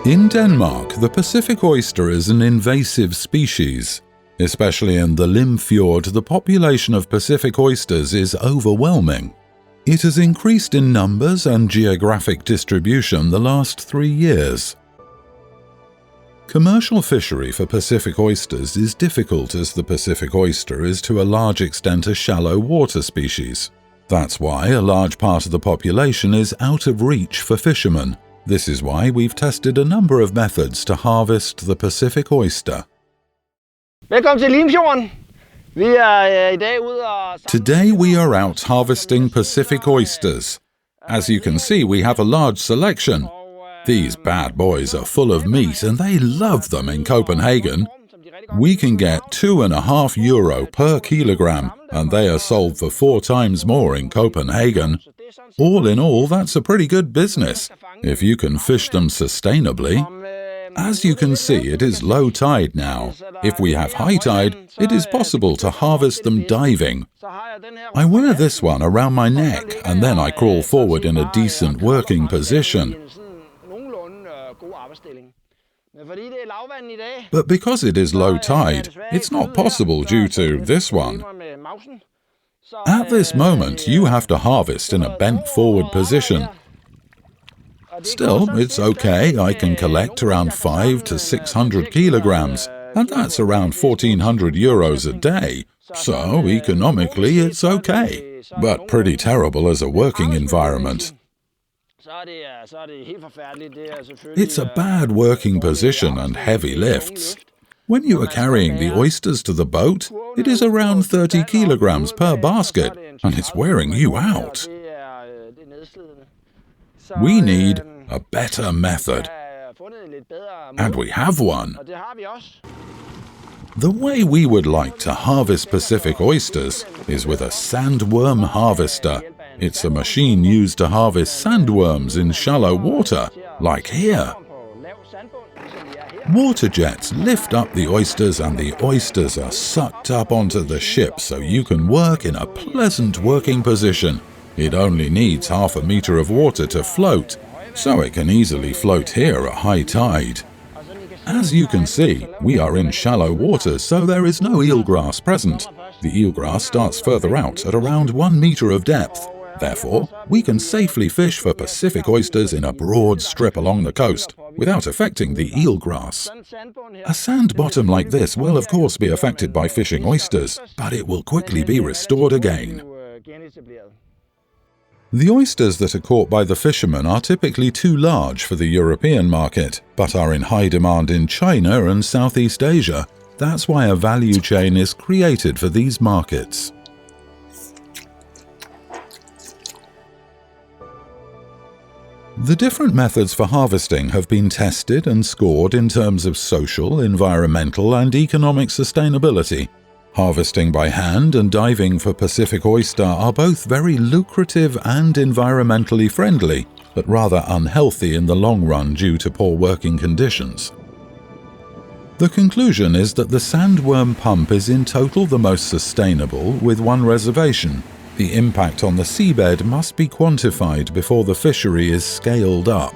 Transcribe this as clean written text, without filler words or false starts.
In Denmark, the Pacific oyster is an invasive species. Especially in the Limfjord, the population of Pacific oysters is overwhelming. It has increased in numbers and geographic distribution the last 3 years. Commercial fishery for Pacific oysters is difficult as the Pacific oyster is to a large extent a shallow water species. That's why a large part of the population is out of reach for fishermen. This is why we've tested a number of methods to harvest the Pacific oyster. Velkommen til Limfjorden. Today we are out harvesting Pacific oysters. As you can see, we have a large selection. These bad boys are full of meat and they love them in Copenhagen. We can get €2.50 per kilogram and they are sold for 4 times more in Copenhagen. All in all, that's a pretty good business, if you can fish them sustainably. As you can see, it is low tide now. If we have high tide, it is possible to harvest them diving. I wear this one around my neck and then I crawl forward in a decent working position. But because it is low tide, it's not possible due to this one. At this moment, you have to harvest in a bent forward position. Still, it's okay, I can collect around 500 to 600 kilograms, and that's around €1,400 a day, so economically it's okay, but pretty terrible as a working environment. It's a bad working position and heavy lifts. When you are carrying the oysters to the boat, it is around 30 kilograms per basket, and it's wearing you out. We need a better method, and we have one. The way we would like to harvest Pacific oysters is with a Sandworm Harvester. It's a machine used to harvest sandworms in shallow water, like here. Water jets lift up the oysters and the oysters are sucked up onto the ship so you can work in a pleasant working position. It only needs half a meter of water to float, so it can easily float here at high tide. As you can see, we are in shallow water, so there is no eelgrass present. The eelgrass starts further out at around 1 meter of depth. Therefore, we can safely fish for Pacific oysters in a broad strip along the coast, without affecting the eelgrass. A sand bottom like this will of course be affected by fishing oysters, but it will quickly be restored again. The oysters that are caught by the fishermen are typically too large for the European market, but are in high demand in China and Southeast Asia. That's why a value chain is created for these markets. The different methods for harvesting have been tested and scored in terms of social, environmental, and economic sustainability. Harvesting by hand and diving for Pacific oyster are both very lucrative and environmentally friendly, but rather unhealthy in the long run due to poor working conditions. The conclusion is that the sandworm pump is in total the most sustainable, with one reservation. The impact on the seabed must be quantified before the fishery is scaled up.